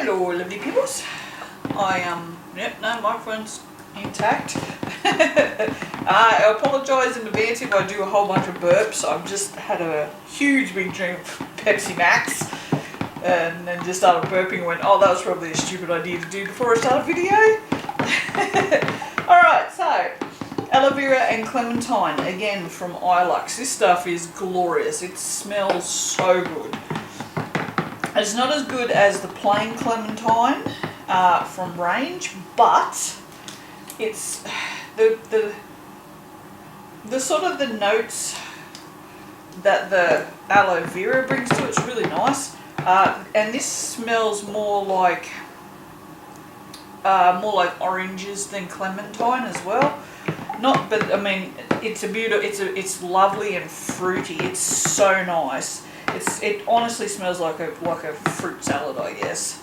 Hello, lovely peoples. Yep, no, microphone's intact. I apologise in advance if I do a whole bunch of burps. I've just had a huge big drink of Pepsi Max and then just started burping and went, oh, that was probably a stupid idea to do before I start a video. Alright, so Aloe Vera and Clementine, again from Ilux. This stuff is glorious. It smells so good. It's not as good as the plain Clementine from Range, but it's the sort of the notes that the Aloe Vera brings to it's really nice. And this smells more like oranges than Clementine as well. But I mean, it's a beautiful. It's lovely and fruity. It's so nice. It honestly smells like a fruit salad, I guess.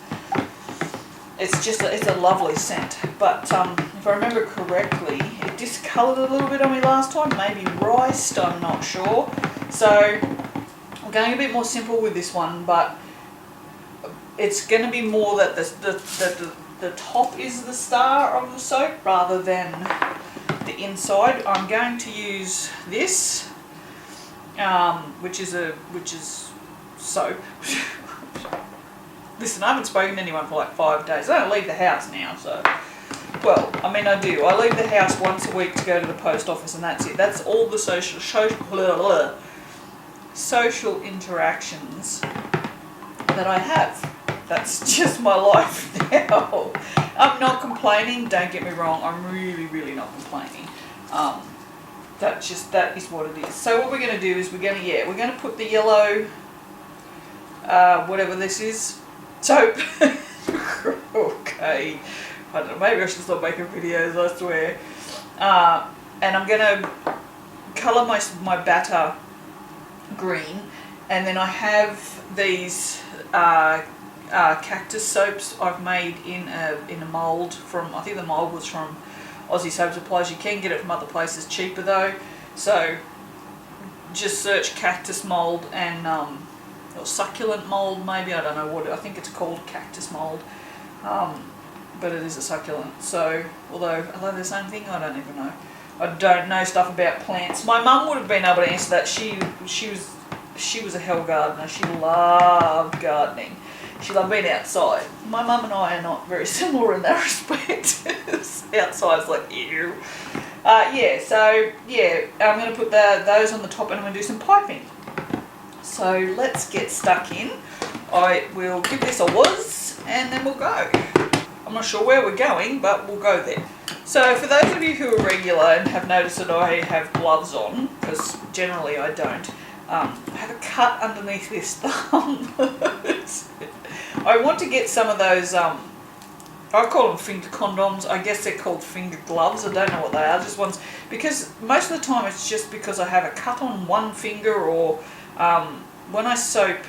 It's a lovely scent. But if I remember correctly, it discoloured a little bit on me last time. Maybe riced, I'm not sure. So I'm going a bit more simple with this one, but it's going to be more that the top is the star of the soap rather than the inside. I'm going to use this, which is soap. Listen, I haven't spoken to anyone for like 5 days. I don't leave the house now, so. Well, I mean I do. I leave the house once a week to go to the post office and that's it. That's all the social interactions that I have. That's just my life now. I'm not complaining, don't get me wrong. I'm really not complaining. That is what it is. So what we're going to do is we're going to put the yellow, whatever this is, soap. Okay, I don't know, maybe I should stop making videos, I swear. And I'm going to colour my batter green, and then I have these cactus soaps I've made in a mould from, I think the mould was from Aussie Soap Supplies. You can get it from other places cheaper though, so just search cactus mould and or succulent mould maybe, I don't know what, I think it's called cactus mould, but it is a succulent. So although are they the same thing, I don't even know. I don't know stuff about plants. My mum would have been able to answer that. She was a hell gardener. She loved gardening. She loved being outside. My mum and I are not very similar in that respect. Outside's like, ew. So I'm going to put those on the top and I'm going to do some piping. So let's get stuck in. I will give this a whiz and then we'll go. I'm not sure where we're going, but we'll go there. So for those of you who are regular and have noticed that I have gloves on, because generally I don't, I have a cut underneath this thumb. I want to get some of those, I call them finger condoms. I guess they're called finger gloves. I don't know what they are. Just ones, because most of the time it's just because I have a cut on one finger, or when I soap,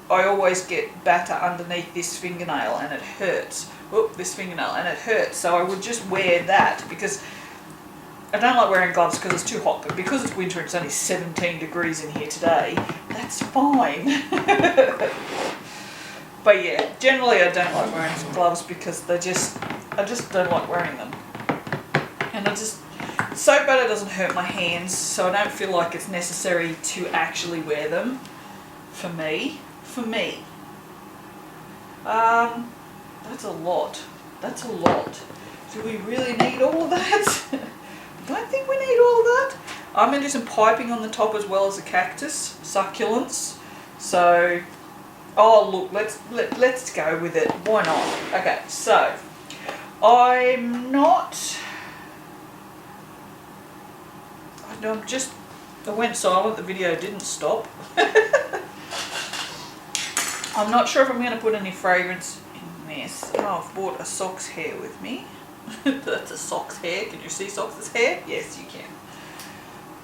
I always get batter underneath this fingernail and it hurts. This fingernail, and it hurts. So I would just wear that because I don't like wearing gloves because it's too hot, but because it's winter, it's only 17 degrees in here today, that's fine. But yeah, generally I don't like wearing gloves because I just don't like wearing them. And soap batter doesn't hurt my hands, so I don't feel like it's necessary to actually wear them for me. That's a lot. Do we really need all of that? Don't think we need all of that. I'm going to do some piping on the top as well as the cactus succulents. So, oh look, let's go with it. Why not? Okay, so I went silent. The video didn't stop. I'm not sure if I'm going to put any fragrance in this. Oh, I've brought a socks hair with me. That's a socks hair. Can you see socks' hair? Yes, you can.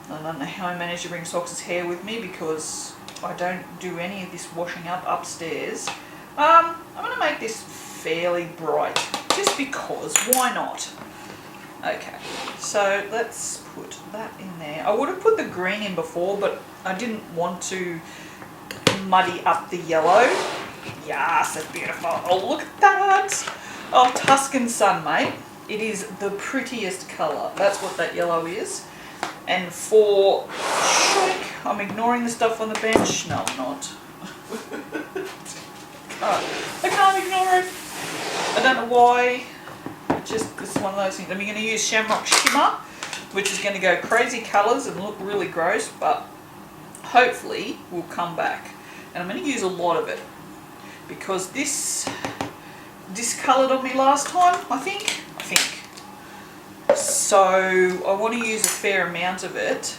I don't know how I managed to bring socks' hair with me because I don't do any of this washing up upstairs. I'm going to make this fairly bright just because. Why not? Okay, so let's put that in there. I would have put the green in before, but I didn't want to muddy up the yellow. Yes, it's beautiful. Oh, look at that. Oh, Tuscan Sun, mate. It is the prettiest colour. That's what that yellow is. And for shake, I'm ignoring the stuff on the bench. No, I'm not. I can't ignore it. I don't know why. It's one of those things. I'm going to use Shamrock Shimmer, which is going to go crazy colours and look really gross, but hopefully will come back. And I'm going to use a lot of it because this discoloured on me last time, I think. So I want to use a fair amount of it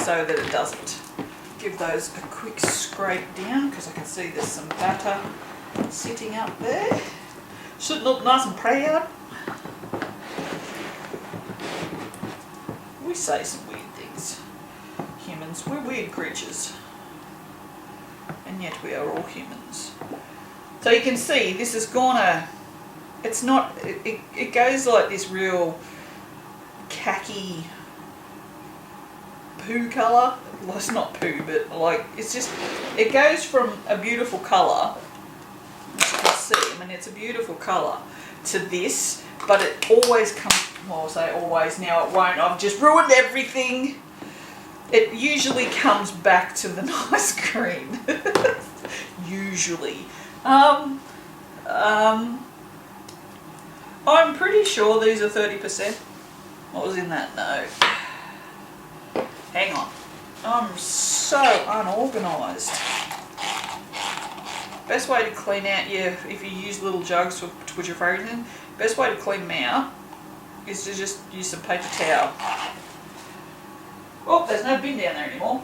so that it doesn't. Give those a quick scrape down because I can see there's some batter sitting up there. Should look nice and proud. We say some weird things. Humans, we're weird creatures. And yet we are all humans. So you can see this is gonna, it's not, it goes like this real khaki poo colour. Well, it's not poo, but like, it's just, it goes from a beautiful colour, as you can see, I mean it's a beautiful colour, to this, but it always comes, well I'll say always, now it won't, I've just ruined everything. It usually comes back to the nice green. Usually. I'm pretty sure these are 30%. What was in that note? Hang on. I'm so unorganised. Best way to clean out if you use little jugs to put your fragrance in, best way to clean them out is to just use some paper towel. Oh, there's no bin down there anymore.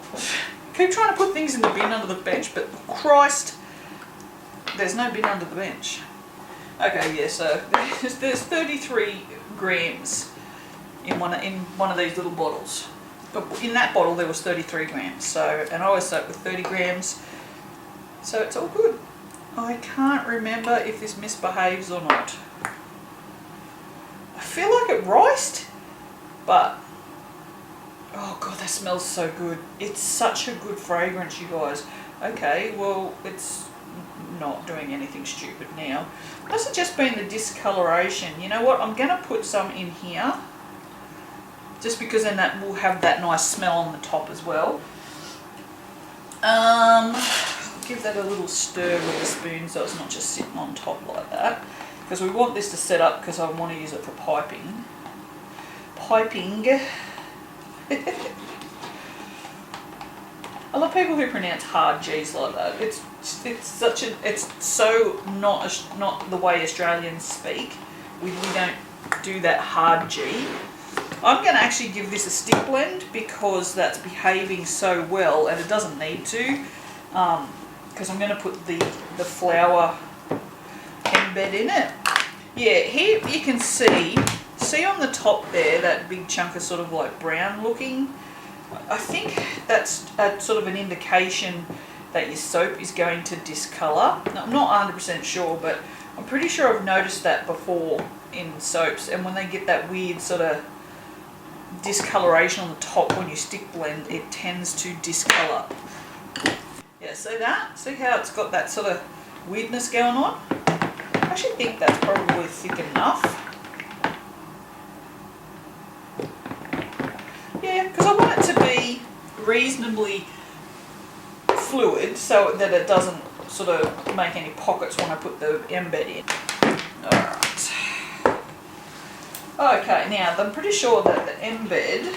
Keep trying to put things in the bin under the bench, but Christ, there's no bin under the bench. Okay, yeah, so there's 33 grams in one of these little bottles. But in that bottle there was 33 grams. So, and I always soak with 30 grams. So it's all good. I can't remember if this misbehaves or not. I feel like it riced, but oh god, that smells so good. It's such a good fragrance, you guys. Okay, well, it's not doing anything stupid now. Must have just been the discoloration. You know what? I'm going to put some in here. Just because then that will have that nice smell on the top as well. Give that a little stir with a spoon so it's not just sitting on top like that. Because we want this to set up because I want to use it for piping. I love people who pronounce hard G's like that. It's so not the way Australians speak. We don't do that hard G. I'm going to actually give this a stick blend because that's behaving so well, and it doesn't need to, because I'm going to put the flour embed in it. Yeah, here you can see on the top there that big chunk of sort of like brown looking. I think that's sort of an indication that your soap is going to discolour. I'm not 100% sure, but I'm pretty sure I've noticed that before in soaps, and when they get that weird sort of discoloration on the top when you stick blend, it tends to discolour. Yeah, see that? See how it's got that sort of weirdness going on? I actually think that's probably thick enough. Yeah, because I want it to be reasonably fluid so that it doesn't sort of make any pockets when I put the embed in. Alright. Okay, now I'm pretty sure that the embed,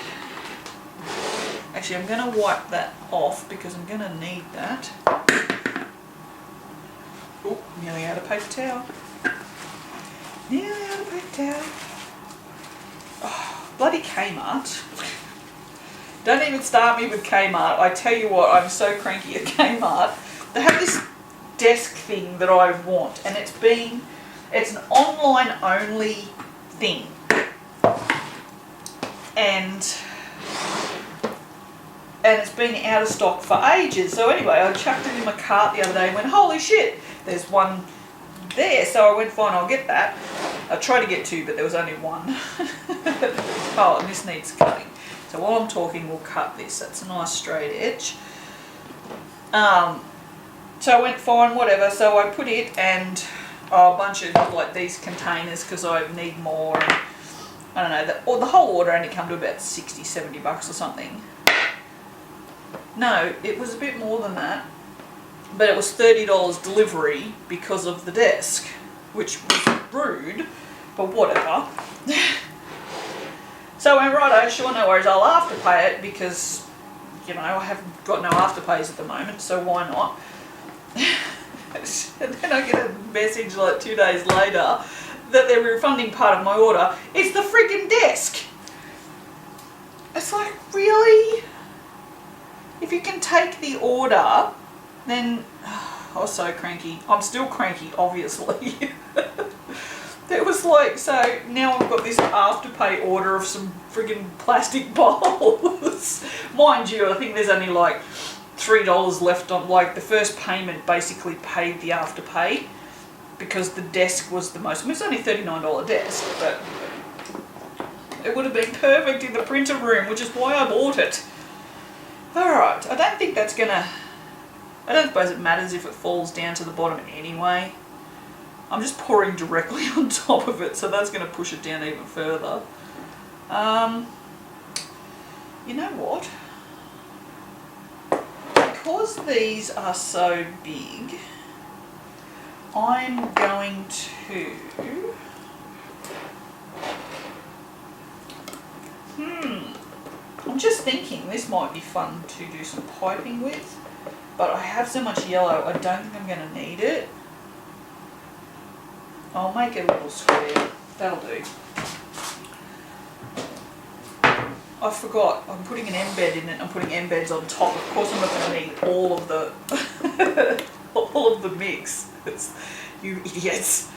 actually I'm going to wipe that off because I'm going to need that. Oh, nearly out of paper towel. Nearly out of paper towel. Oh, bloody Kmart. Don't even start me with Kmart. I tell you what, I'm so cranky at Kmart. They have this desk thing that I want, and it's an online only thing. And it's been out of stock for ages. So anyway, I chucked it in my cart the other day and went, holy shit, there's one there. So I went, fine, I'll get that. I tried to get two, but there was only one. Oh, and this needs cutting. So while I'm talking, we'll cut this. That's a nice straight edge. So I went, fine, whatever. So I put it and a bunch of like these containers because I need more. And I don't know, the whole order only come to about 60, 70 bucks or something. No, it was a bit more than that. But it was $30 delivery because of the desk, which was rude, but whatever. So I went, righto, sure, no worries, I'll afterpay it because, you know, I haven't got no afterpays at the moment, so why not? And then I get a message like 2 days later that they're refunding part of my order. It's the freaking desk. It's like, really? If you can take the order, then I was so cranky. I'm still cranky, obviously. It was like, so now I've got this afterpay order of some friggin' plastic bowls. Mind you, I think there's only like $3 left on, like the first payment basically paid the afterpay because the desk was the most, I mean, it's only a $39 desk, but it would have been perfect in the printer room, which is why I bought it. Alright, I don't think that's gonna, I don't suppose it matters if it falls down to the bottom anyway. I'm just pouring directly on top of it, so that's gonna push it down even further. You know what? Because these are so big, I'm going to, I'm just thinking this might be fun to do some piping with, but I have so much yellow, I don't think I'm going to need it. I'll make it a little square, that'll do. I forgot, I'm putting an embed in it, I'm putting embeds on top. Of course I'm not going to need all of the all of the mix. You idiots.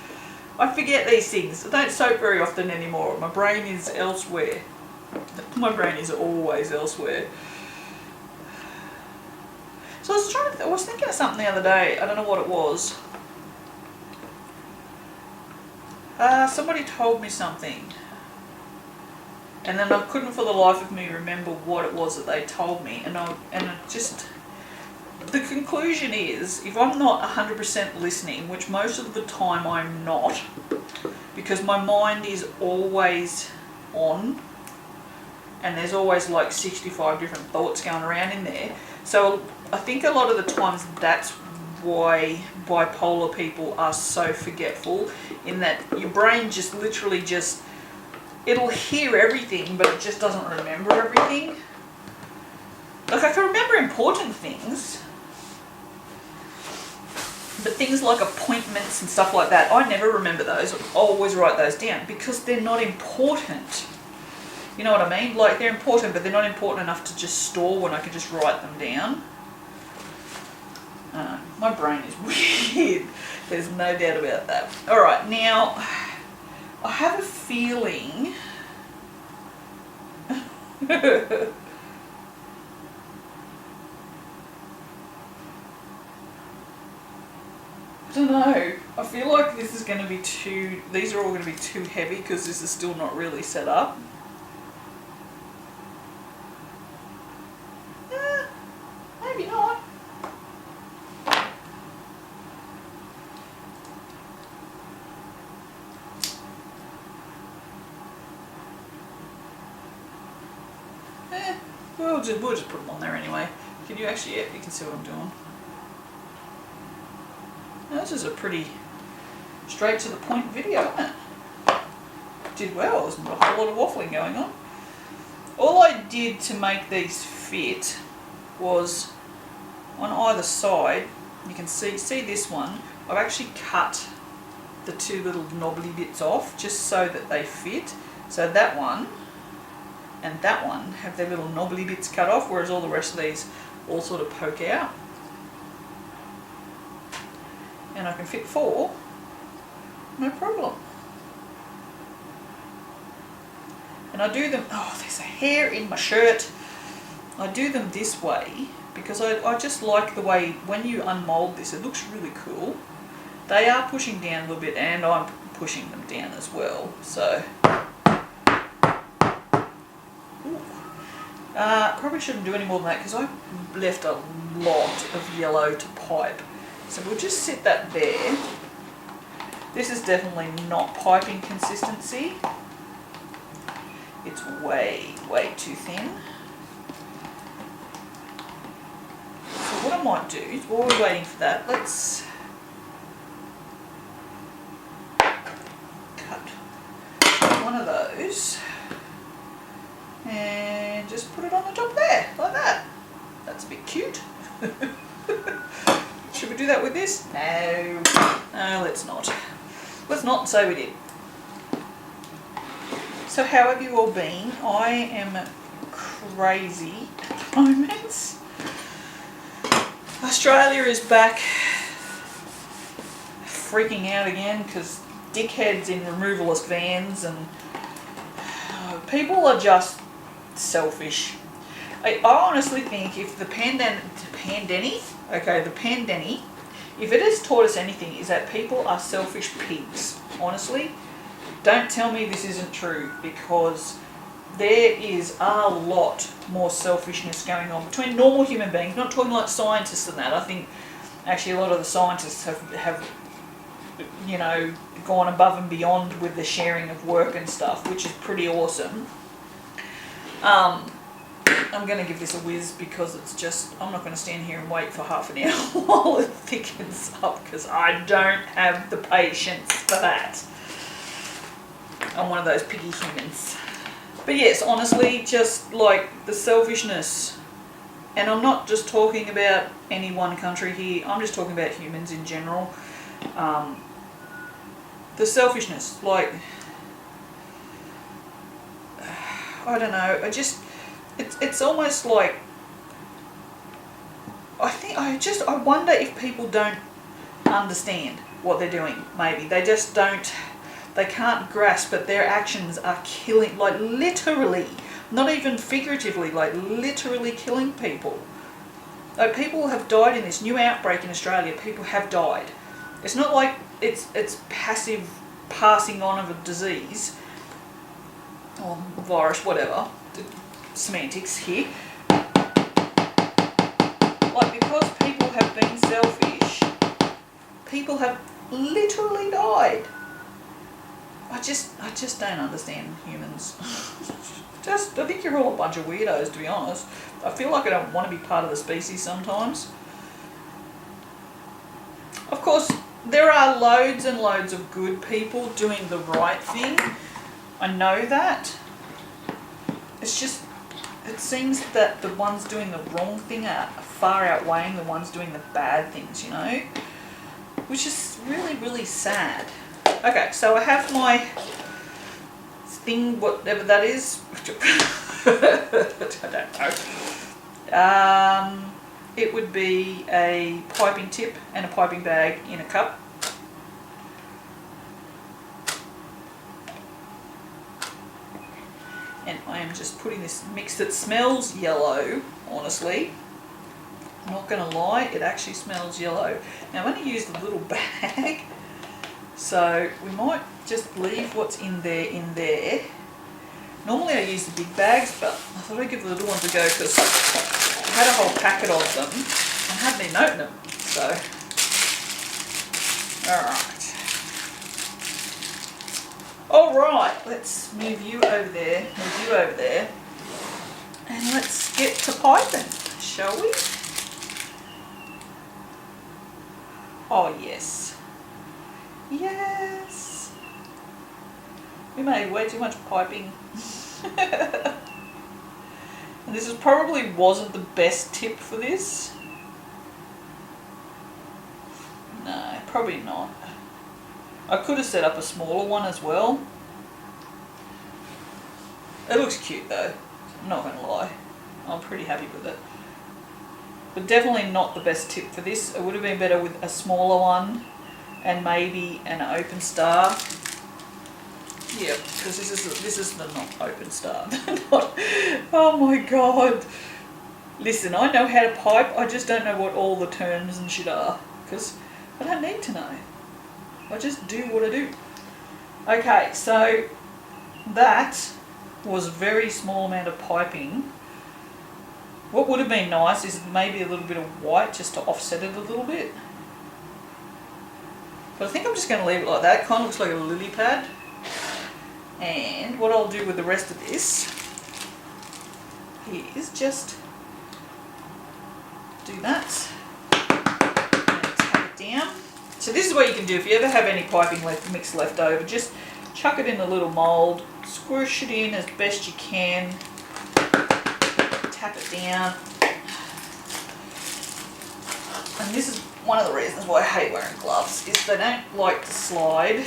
I forget these things. I don't soap very often anymore. My brain is elsewhere. My brain is always elsewhere. So I was thinking of something the other day, I don't know what it was. Somebody told me something. And then I couldn't for the life of me remember what it was that they told me, and the conclusion is, if I'm not 100% listening, which most of the time I'm not, because my mind is always on, and there's always like 65 different thoughts going around in there, so I think a lot of the times that's why bipolar people are so forgetful, in that your brain just literally just, it'll hear everything, but it just doesn't remember everything. Like, I can remember important things, but things like appointments and stuff like that, I never remember those. I always write those down because they're not important. You know what I mean? Like, they're important, but they're not important enough to just store when I can just write them down. My brain is weird. There's no doubt about that. Alright, now, I have a feeling I don't know. I feel like this is going to be these are all going to be too heavy because this is still not really set up. Maybe not. We'll just put them on there anyway. Can you actually, yeah, you can see what I'm doing. Now, this is a pretty straight to the point video, isn't it? Did well, there's not a whole lot of waffling going on. All I did to make these fit was on either side, you can see this one, I've actually cut the two little knobbly bits off just so that they fit. So that one and that one have their little knobbly bits cut off, whereas all the rest of these all sort of poke out. And I can fit 4, no problem. And I do them, oh, there's a hair in my shirt. I do them this way because I just like the way, when you unmold this, it looks really cool. They are pushing down a little bit and I'm pushing them down as well, so. Probably shouldn't do any more than that because I left a lot of yellow to pipe. So we'll just set that there. This is definitely not piping consistency. It's way, way too thin. So what I might do is, while we're waiting for that, let's cut one of those and just put it on the top there, like that. That's a bit cute. Should we do that with this? No. No, let's not. Let's not say we did. So how have you all been? I am crazy at the moment. Australia is back freaking out again because dickheads in removalist vans and people are just selfish. I honestly think if the pandemic, if it has taught us anything, is that people are selfish pigs. Honestly, don't tell me this isn't true, because there is a lot more selfishness going on between normal human beings. Not talking like scientists and that. I think actually a lot of the scientists have you know, gone above and beyond with the sharing of work and stuff, which is pretty awesome. I'm going to give this a whiz because it's just, I'm not going to stand here and wait for half an hour while it thickens up, because I don't have the patience for that. I'm one of those piggy humans. But yes, honestly, just like the selfishness, and I'm not just talking about any one country here, I'm just talking about humans in general. The selfishness, like, I don't know, it's almost like, I wonder if people don't understand what they're doing. Maybe they just don't, they can't grasp that their actions are killing, like literally, not even figuratively, like literally killing people. Like, people have died in this new outbreak in Australia. People have died. It's not like it's passive passing on of a disease or virus, whatever. Semantics here. Like, because people have been selfish, people have literally died. I just don't understand humans. I think you're all a bunch of weirdos, to be honest. I feel like I don't want to be part of the species sometimes. Of course, there are loads and loads of good people doing the right thing. I know that. It's just, it seems that the ones doing the wrong thing are far outweighing the ones doing the bad things, you know? Which is really, really sad. Okay, so I have my thing, whatever that is. I don't know. It would be a piping tip and a piping bag in a cup. And I am just putting this mix that smells yellow, honestly. I'm not going to lie, it actually smells yellow. Now I'm going to use the little bag, so we might just leave what's in there. Normally I use the big bags, but I thought I'd give the little ones a go because I had a whole packet of them and hadn't even opened them. So, alright, let's move you over there, and let's get to piping, shall we? Oh yes, yes, we made way too much piping. And this probably wasn't the best tip for this. No, probably not. I could have set up a smaller one as well. It looks cute though, I'm not going to lie. I'm pretty happy with it. But definitely not the best tip for this. It would have been better with a smaller one and maybe an open star. Yeah, because this is the not open star. Oh my god. Listen, I know how to pipe, I just don't know what all the terms and shit are. Because I don't need to know. I just do what I do. Okay, so that was a very small amount of piping. What would have been nice is maybe a little bit of white just to offset it a little bit. But I think I'm just going to leave it like that. It kind of looks like a lily pad. And what I'll do with the rest of this is just do that and tap it down. So this is what you can do if you ever have any piping mix left over. Just chuck it in a little mould, squish it in as best you can, tap it down. And this is one of the reasons why I hate wearing gloves, is they don't like to slide.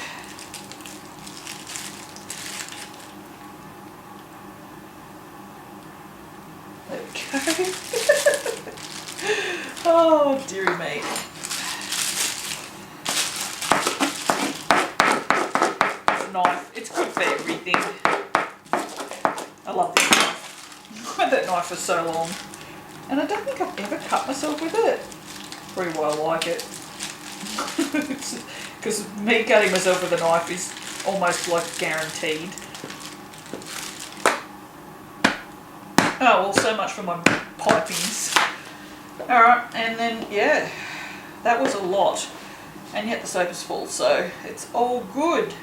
There we go. Oh, dearie me. This knife, it's good for everything. I love this knife. I've had that knife for so long. And I don't think I've ever cut myself with it. Pretty well I like it. Because me cutting myself with a knife is almost like guaranteed. Oh, well, so much for my pipings. Alright, and then, yeah, that was a lot. And yet the soap is full, so it's all good.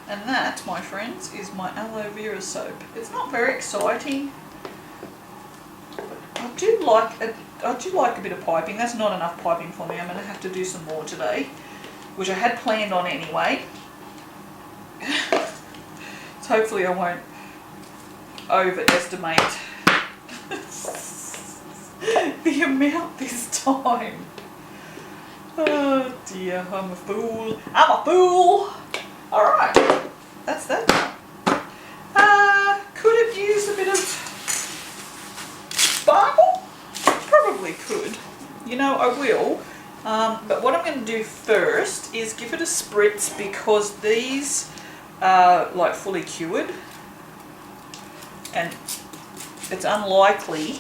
And that, my friends, is my aloe vera soap. It's not very exciting. I do like a bit of piping. That's not enough piping for me. I'm going to have to do some more today, which I had planned on anyway. So hopefully I won't overestimate the amount this time. Oh dear, I'm a fool. I'm a fool. Alright, that's that. Could have used a bit of sparkle? Probably could. You know, I will. But what I'm going to do first is give it a spritz, because these are like fully cured. And it's unlikely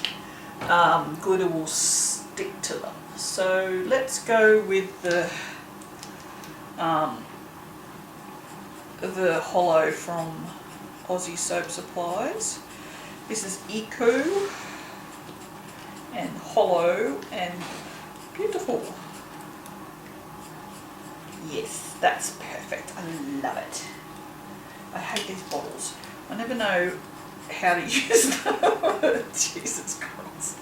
glitter will stick to them. So let's go with the Hollow from Aussie Soap Supplies. This is Eco and Hollow and beautiful. Yes, that's perfect. I love it. I hate these bottles. I never know how to use them. Jesus Christ.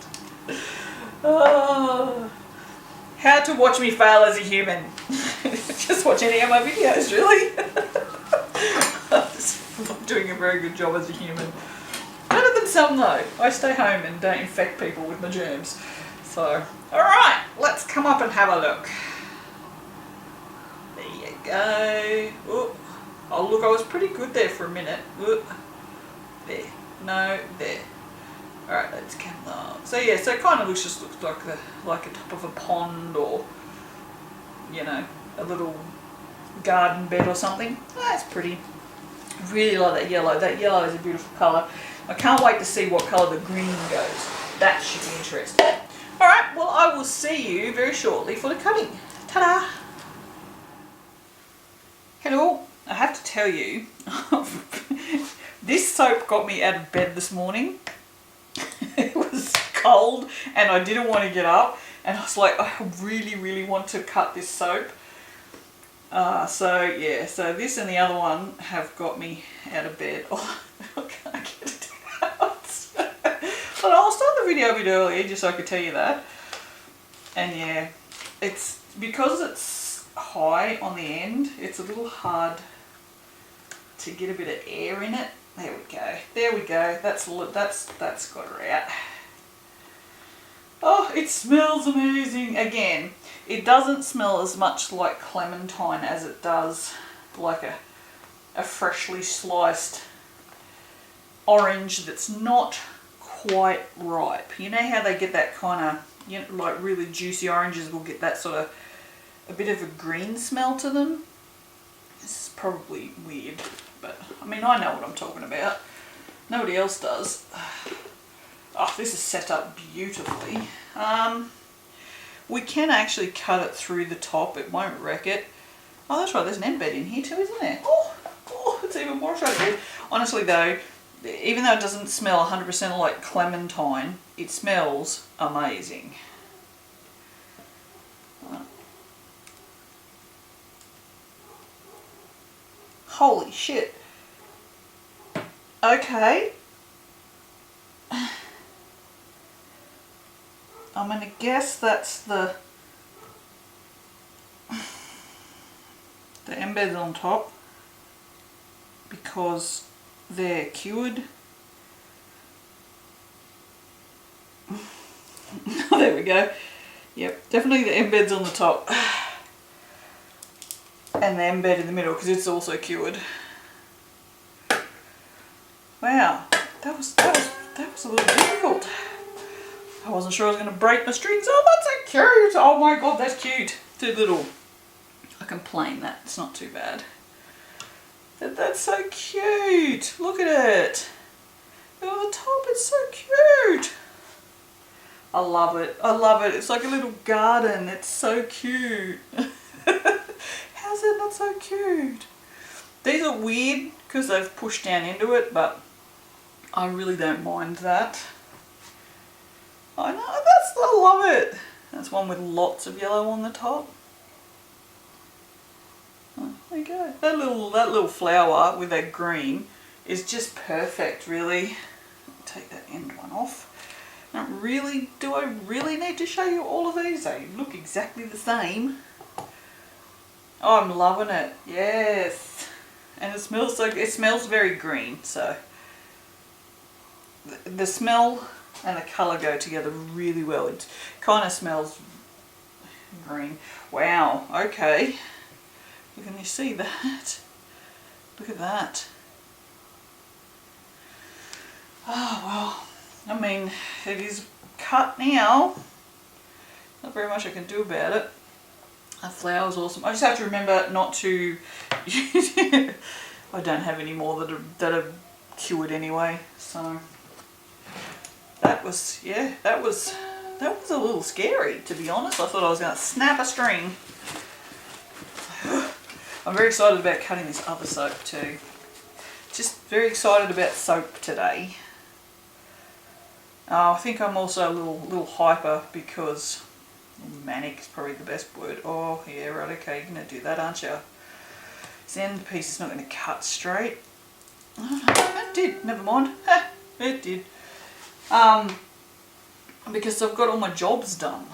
Oh. How to watch me fail as a human. Just watch any of my videos, really. I'm not doing a very good job as a human. Better than some though. I stay home and don't infect people with my germs. So, alright, let's come up and have a look. There you go. Ooh. Oh look, I was pretty good there for a minute. Ooh. There. No, there. Alright, let's come on. So yeah, so it kind of looks like a top of a pond, or, you know, a little garden bed or something. That's pretty. I really like that yellow. That yellow is a beautiful colour. I can't wait to see what colour the green goes. That should be interesting. Alright, well I will see you very shortly for the cutting. Ta-da! Hello. I have to tell you, this soap got me out of bed this morning. It was cold and I didn't want to get up, and I was like, I really, really want to cut this soap. So yeah, so this and the other one have got me out of bed. Oh, I can't get it out. But I'll start the video a bit earlier just so I could tell you that. And yeah, it's because it's high on the end, it's a little hard to get a bit of air in it. There we go. There we go. That's got her out. Oh, it smells amazing. Again, it doesn't smell as much like Clementine as it does like a freshly sliced orange that's not quite ripe. You know how they get that kind of, you know, like really juicy oranges will get that sort of a bit of a green smell to them. This is probably weird, but I mean, I know what I'm talking about. Nobody else does. Oh, this is set up beautifully. We can actually cut it through the top. It won't wreck it. Oh, that's right. There's an embed in here too, isn't there? Oh, it's even more attractive. Honestly though, even though it doesn't smell 100% like Clementine, it smells amazing. Holy shit. Okay. I'm going to guess that's the embeds on top because they're cured. There we go. Yep, definitely the embeds on the top and the embed in the middle because it's also cured. Wow, that was a little difficult. I wasn't sure I was going to break my strings. Oh, that's so cute. Oh my god, that's cute. Too little. I can plane that. It's not too bad. That's so cute. Look at it. Look at the top. It's so cute. I love it. I love it. It's like a little garden. It's so cute. How's that not so cute? These are weird because they've pushed down into it, but I really don't mind that. I know, I love it. That's one with lots of yellow on the top. Oh, there you go. That little flower with that green is just perfect, really. Take that end one off. Now, really, do I really need to show you all of these? They look exactly the same. Oh, I'm loving it. Yes. And it smells so, it smells very green, so the smell and the colour go together really well. It kind of smells green. Wow, okay. Can you see that? Look at that. Oh, well, I mean, it is cut now. Not very much I can do about it. That flower's awesome. I just have to remember not to... I don't have any more that are cured anyway, so... That was, yeah, that was a little scary, to be honest. I thought I was going to snap a string. I'm very excited about cutting this other soap too. Just very excited about soap today. I think I'm also a little hyper because manic is probably the best word. Oh yeah, right, okay, you're going to do that, aren't you? This end piece is not going to cut straight. Oh, no, it did, never mind. It did. Because I've got all my jobs done.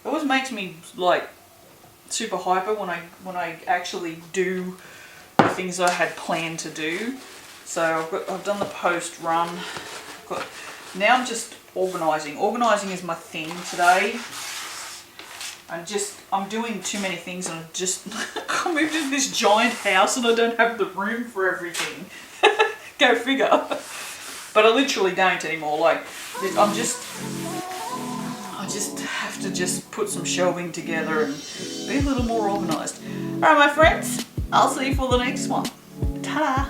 It always makes me like super hyper when I actually do the things I had planned to do. So I've done the post run. Now I'm just organising. Organising is my thing today. I'm doing too many things and I moved into this giant house and I don't have the room for everything. Go figure. But I literally don't anymore. Like, I just have to just put some shelving together and be a little more organised. Alright, my friends, I'll see you for the next one. Ta-da!